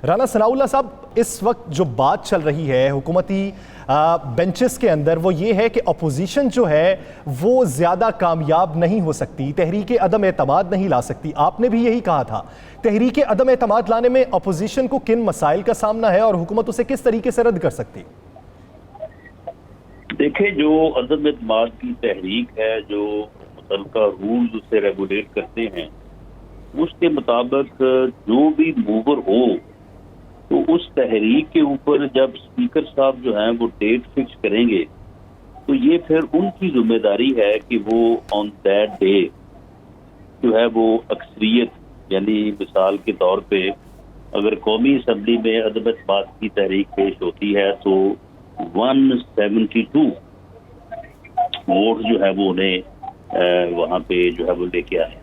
رانا ثناءاللہ صاحب، اس وقت جو بات چل رہی ہے حکومتی بینچز کے اندر وہ یہ ہے کہ اپوزیشن جو ہے وہ زیادہ کامیاب نہیں ہو سکتی، تحریک عدم اعتماد نہیں لا سکتی۔ آپ نے بھی یہی کہا تھا، تحریک عدم اعتماد لانے میں اپوزیشن کو کن مسائل کا سامنا ہے اور حکومت اسے کس طریقے سے رد کر سکتی؟ دیکھیں، جو عدم اعتماد کی تحریک ہے، جو متعلقہ رولز اسے ریگولیٹ کرتے ہیں، اس کے مطابق جو بھی موور ہو تو اس تحریک کے اوپر جب اسپیکر صاحب جو ہیں وہ ڈیٹ فکس کریں گے تو یہ پھر ان کی ذمہ داری ہے کہ وہ آن دیٹ ڈے جو ہے وہ اکثریت، یعنی مثال کے طور پہ اگر قومی اسمبلی میں عدم اعتماد کی تحریک پیش ہوتی ہے تو 172 ووٹ جو ہے وہ انہیں وہاں پہ جو ہے وہ لے کے آئے۔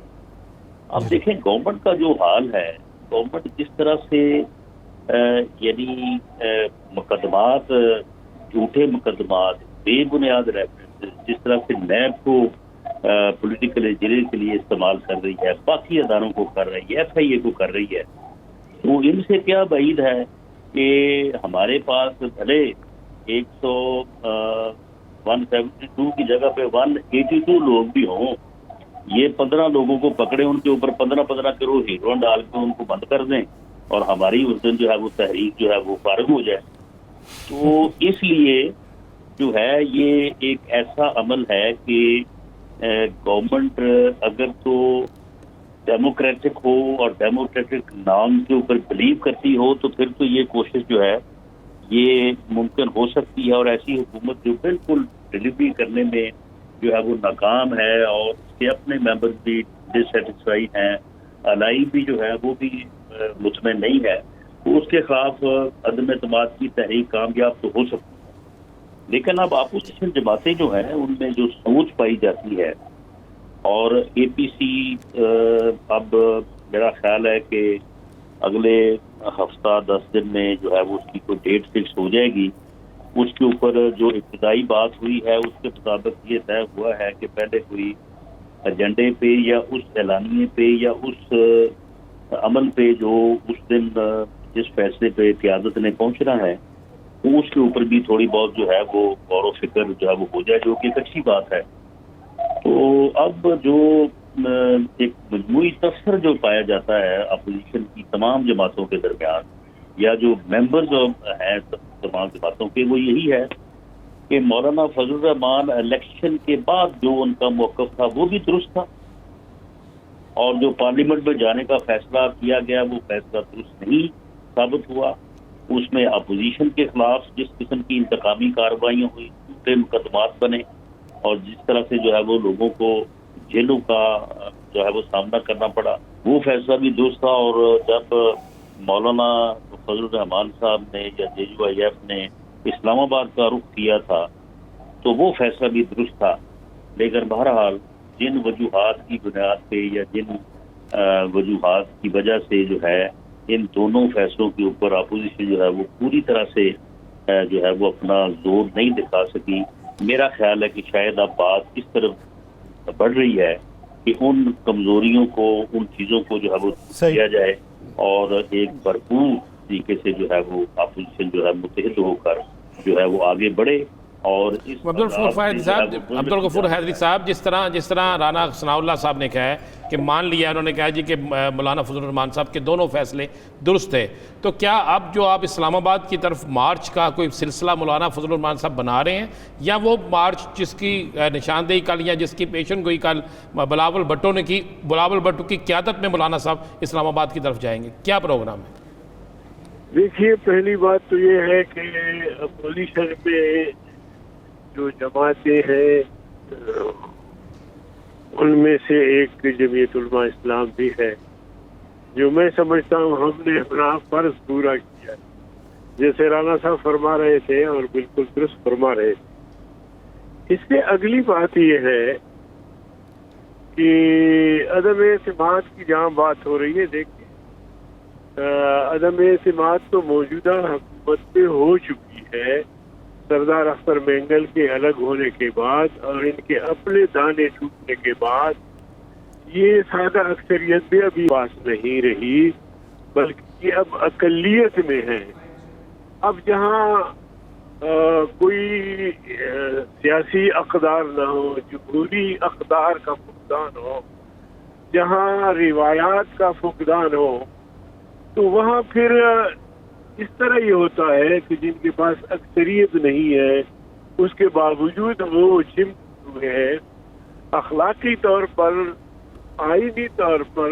اب دیکھیں گورنمنٹ کا جو حال ہے، گورنمنٹ جس طرح سے یعنی مقدمات، جھوٹے مقدمات، بے بنیاد ریفرنس جس طرح سے نیب کو پولیٹیکل انجینئرنگ کے لیے استعمال کر رہی ہے، باقی اداروں کو کر رہی ہے، ایف آئی اے کو کر رہی ہے، تو ان سے کیا بعید ہے کہ ہمارے پاس بھلے 172 کی جگہ پہ 182 لوگ بھی ہوں، یہ 15 لوگوں کو پکڑے، ان کے اوپر 15 کرو ہیرون ڈال کے ان کو بند کر دیں اور ہماری اس دن جو ہے وہ تحریک جو ہے وہ فارغ ہو جائے۔ تو اس لیے جو ہے یہ ایک ایسا عمل ہے کہ گورنمنٹ اگر تو ڈیموکریٹک ہو اور ڈیموکریٹک نام کے اوپر بلیو کرتی ہو تو پھر تو یہ کوشش جو ہے یہ ممکن ہو سکتی ہے، اور ایسی حکومت جو بالکل ڈلیوری کرنے میں جو ہے وہ ناکام ہے اور اس کے اپنے ممبرز بھی ڈسسیٹسفائی ہیں، الائی بھی جو ہے وہ بھی مطمئن نہیں ہے، تو اس کے خلاف عدم اعتماد کی تحریک کامیاب تو ہو سکتی ہے۔ لیکن اب اپوزیشن جماعتیں جو ہیں ان میں جو سوچ پائی جاتی ہے، اور اے پی سی اب میرا خیال ہے کہ اگلے ہفتہ 10 دن میں جو ہے وہ اس کی کوئی ڈیٹ فکس ہو جائے گی۔ اس کے اوپر جو ابتدائی بات ہوئی ہے اس کے مطابق یہ طے ہوا ہے کہ پہلے کوئی ایجنڈے پہ یا اس اعلانیے پہ یا اس عمل پہ جو اس دن جس فیصلے پہ قیادت نے پہنچنا ہے تو اس کے اوپر بھی تھوڑی بہت جو ہے وہ غور و فکر جو ہے وہ ہو جائے، جو کہ ایک اچھی بات ہے۔ تو اب جو ایک مجموعی تفسر جو پایا جاتا ہے اپوزیشن کی تمام جماعتوں کے درمیان یا جو ممبرز ہیں تمام جماعتوں کے، وہ یہی ہے کہ مولانا فضل الرحمان الیکشن کے بعد جو ان کا موقف تھا وہ بھی درست تھا، اور جو پارلیمنٹ میں جانے کا فیصلہ کیا گیا وہ فیصلہ درست نہیں ثابت ہوا۔ اس میں اپوزیشن کے خلاف جس قسم کی انتقامی کارروائیاں ہوئی، جھوٹے مقدمات بنے، اور جس طرح سے جو ہے وہ لوگوں کو جیلوں کا جو ہے وہ سامنا کرنا پڑا، وہ فیصلہ بھی درست تھا۔ اور جب مولانا فضل الرحمان صاحب نے یا جے یو آئی ایف نے اسلام آباد کا رخ کیا تھا تو وہ فیصلہ بھی درست تھا۔ لیکن بہرحال جن وجوہات کی بنیاد پہ یا جن وجوہات کی وجہ سے جو ہے ان دونوں فیصلوں کے اوپر اپوزیشن جو ہے وہ پوری طرح سے جو ہے وہ اپنا زور نہیں دکھا سکی، میرا خیال ہے کہ شاید اب بات اس طرف بڑھ رہی ہے کہ ان کمزوریوں کو، ان چیزوں کو جو ہے وہ کیا جائے اور ایک بھرپور طریقے سے جو ہے وہ اپوزیشن جو ہے متحد ہو کر جو ہے وہ آگے بڑھے۔ اور عبدالغفور حیدری صاحب، جس طرح رانا ثناءاللہ صاحب نے کہا ہے کہ مان لیا، انہوں نے کہا جی کہ مولانا فضل الرحمان صاحب کے دونوں فیصلے درست ہے، تو کیا اب جو آپ اسلام آباد کی طرف مارچ کا کوئی سلسلہ مولانا فضل الرحمان صاحب بنا رہے ہیں، یا وہ مارچ جس کی نشاندہی کل یا جس کی پیشن گوئی کل بلاول بھٹو نے کی، بلاول بھٹو کی قیادت میں مولانا صاحب اسلام آباد کی طرف جائیں گے؟ کیا پروگرام ہے؟ دیکھیے، پہلی بات تو یہ ہے کہ اپوزیشن میں جو جماعتیں ہیں ان میں سے ایک جمعیت علماء اسلام بھی ہے، جو میں سمجھتا ہوں ہم نے اپنا فرض پورا کیا، جیسے رانا صاحب فرما رہے تھے اور بالکل درست فرما رہے تھے۔ اس سے اگلی بات یہ ہے کہ عدم اعتماد کی جہاں بات ہو رہی ہے، دیکھیں عدم اعتماد تو موجودہ حکومت پہ ہو چکی ہے، سردار اختر مینگل کے الگ ہونے کے بعد اور ان کے اپنے دانے ٹوٹنے کے بعد یہ سادہ اکثریت بھی ابھی پاس نہیں رہی، بلکہ یہ اب اقلیت میں ہیں. اب جہاں کوئی سیاسی اقدار نہ ہو, جمہوری اقدار کا فقدان ہو, جہاں روایات کا فقدان ہو, تو وہاں پھر اس طرح یہ ہوتا ہے کہ جن کے پاس اکثریت نہیں ہے اس کے باوجود وہ چمٹ ہوئے ہیں. اخلاقی طور پر, آئینی طور پر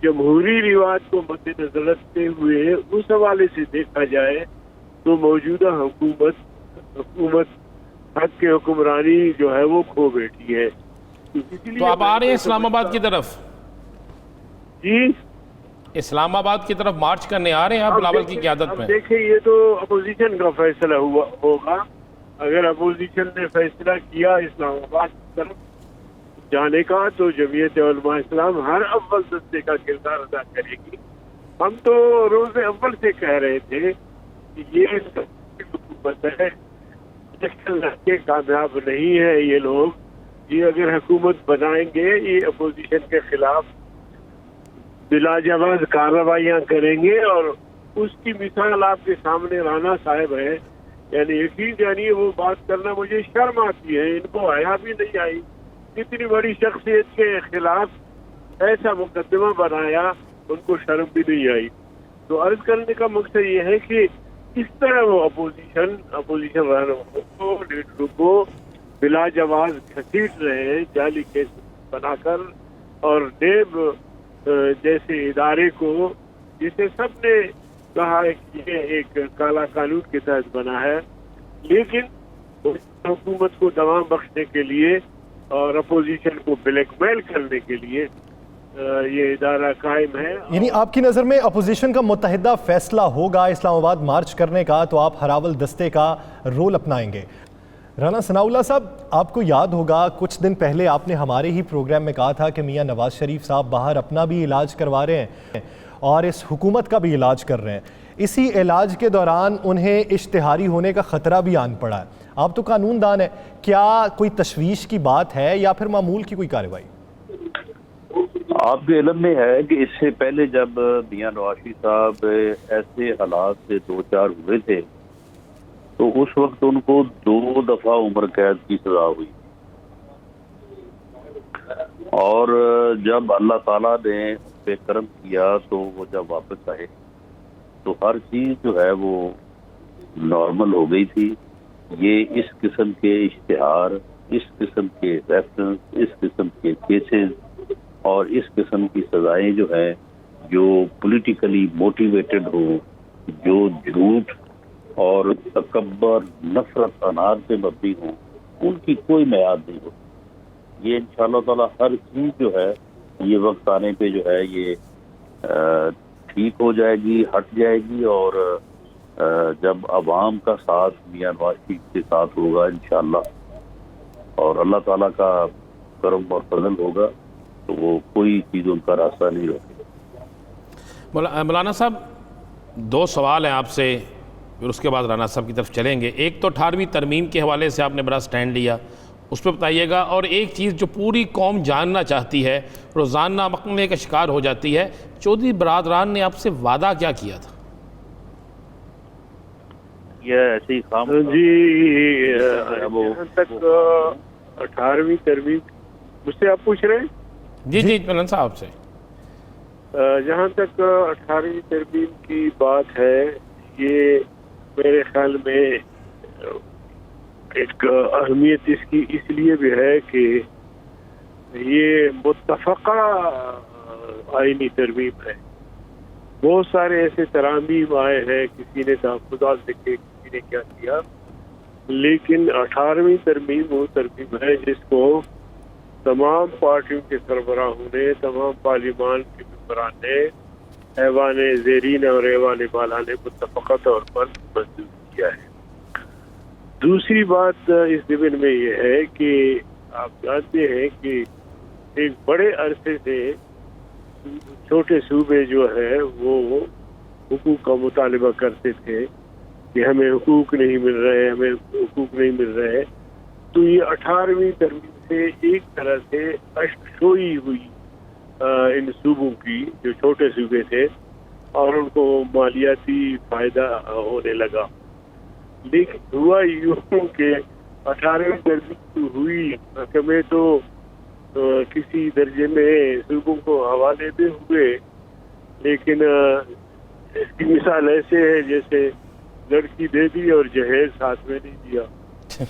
جمہوری رواج کو مد نظر رکھتے ہوئے اس حوالے سے دیکھا جائے تو موجودہ حکومت حق کے حکمرانی جو ہے وہ کھو بیٹھی ہے. تو آپ آ رہے ہیں اسلام آباد کی طرف؟ جی, اسلام آباد کی طرف مارچ کرنے آ رہے ہیں آپ بلاول کی قیادت میں؟ دیکھیں, یہ تو اپوزیشن کا فیصلہ ہوگا. اگر اپوزیشن نے فیصلہ کیا اسلام آباد کی طرف جانے کا تو جمعیت علماء اسلام ہر اول دستے کا کردار ادا کرے گی. ہم تو روز اول سے کہہ رہے تھے کہ یہ حکومت ہے, کے کامیاب نہیں ہے یہ لوگ. یہ اگر حکومت بنائیں گے یہ اپوزیشن کے خلاف بلا جواز کارروائیاں کریں گے, اور اس کی مثال آپ کے سامنے رانا صاحب ہے. یعنی یقین جانیے وہ بات کرنا مجھے شرم آتی ہے, ان کو حیا بھی نہیں آئی. اتنی بڑی شخصیت کے خلاف ایسا مقدمہ بنایا, ان کو شرم بھی نہیں آئی. تو عرض کرنے کا مقصد یہ ہے کہ اس طرح وہ اپوزیشن رہنماؤں کو, لیڈروں کو بلا جواز گھسیٹ رہے ہیں جعلی کیس بنا کر, اور نیب جیسے ادارے کو جسے سب نے کہا ہے کہ یہ ایک کالا قانون کے تحت بنا ہے, لیکن حکومت کو دوام بخشنے کے لیے اور اپوزیشن کو بلیک میل کرنے کے لیے یہ ادارہ قائم ہے. یعنی آپ کی نظر میں اپوزیشن کا متحدہ فیصلہ ہوگا اسلام آباد مارچ کرنے کا تو آپ ہراول دستے کا رول اپنائیں گے. رانا ثناء اللہ صاحب, آپ کو یاد ہوگا کچھ دن پہلے آپ نے ہمارے ہی پروگرام میں کہا تھا کہ میاں نواز شریف صاحب باہر اپنا بھی علاج کروا رہے ہیں اور اس حکومت کا بھی علاج کر رہے ہیں. اسی علاج کے دوران انہیں اشتہاری ہونے کا خطرہ بھی آن پڑا ہے. آپ تو قانون دان ہیں, کیا کوئی تشویش کی بات ہے یا پھر معمول کی کوئی کارروائی؟ آپ کے علم میں ہے کہ اس سے پہلے جب میاں نواز شریف صاحب ایسے حالات سے دو چار ہوئے تھے تو اس وقت ان کو 2 دفعہ عمر قید کی سزا ہوئی, اور جب اللہ تعالیٰ نے ان پہ کرم کیا تو وہ جب واپس آئے تو ہر چیز جو ہے وہ نارمل ہو گئی تھی. یہ اس قسم کے اشتہار, اس قسم کے ریفرنس, اس قسم کے کیسز اور اس قسم کی سزائیں جو ہیں جو پولیٹیکلی موٹیویٹڈ ہوں, جو جھوٹ اور تکبر, نفرت, انار پہ مبنی ہوں, ان کی کوئی میعاد نہیں ہوتی. یہ انشاءاللہ تعالی ہر چیز جو ہے یہ وقت آنے پہ جو ہے یہ ٹھیک ہو جائے گی, ہٹ جائے گی, اور جب عوام کا ساتھ میاں نواز شریف کے ساتھ ہوگا انشاءاللہ اور اللہ تعالیٰ کا کرم اور فضل ہوگا تو وہ کوئی چیز ان کا راستہ نہیں روکے. مولانا صاحب 2 سوال ہیں آپ سے, پھر اس کے بعد رانا صاحب کی طرف چلیں گے. ایک تو 18ویں ترمیم کے حوالے سے آپ نے بڑا سٹینڈ لیا, اس پہ بتائیے گا. اور ایک چیز جو پوری قوم جاننا چاہتی ہے, روزانہ مقلے کا شکار ہو جاتی ہے, چودھری برادران نے آپ سے وعدہ کیا کیا تھا؟ یہ ایسے ہی کام جی, جہاں تک 18ویں ترمیم مجھ سے آپ پوچھ رہے ہیں؟ جی مولانا صاحب سے. جہاں تک 18ویں ترمیم کی بات ہے, یہ میرے خیال میں ایک اہمیت اس کی اس لیے بھی ہے کہ یہ متفقہ آئینی ترمیم ہے. بہت سارے ایسے ترامیم آئے ہیں, کسی نے تحفظات لکھے, کسی نے کیا کیا, لیکن 18ویں ترمیم وہ ترمیم ہے جس کو تمام پارٹیوں کے سربراہوں نے, تمام پارلیمان کے ممبران نے, ایوان زیرین اور ایوان بالا نے متفقہ طور پر منظور کیا ہے. دوسری بات اس ضمن میں یہ ہے کہ آپ جانتے ہیں کہ ایک بڑے عرصے سے چھوٹے صوبے جو ہے وہ حقوق کا مطالبہ کرتے تھے کہ ہمیں حقوق نہیں مل رہے, ہمیں حقوق نہیں مل رہے. تو یہ 18ویں ترمیم سے ایک طرح سے اشک شوئی ہوئی ان صوبوں کی جو چھوٹے صوبے تھے, اور ان کو مالیاتی فائدہ ہونے لگا. لیکن ہوا یوں کہ 18ویں درجے ہوئی محکمے تو کسی درجے میں صوبوں کو حوالے دے ہوئے، لیکن اس کی مثال ایسے ہے جیسے لڑکی دے دی اور جہیز ہاتھ میں نہیں دیا.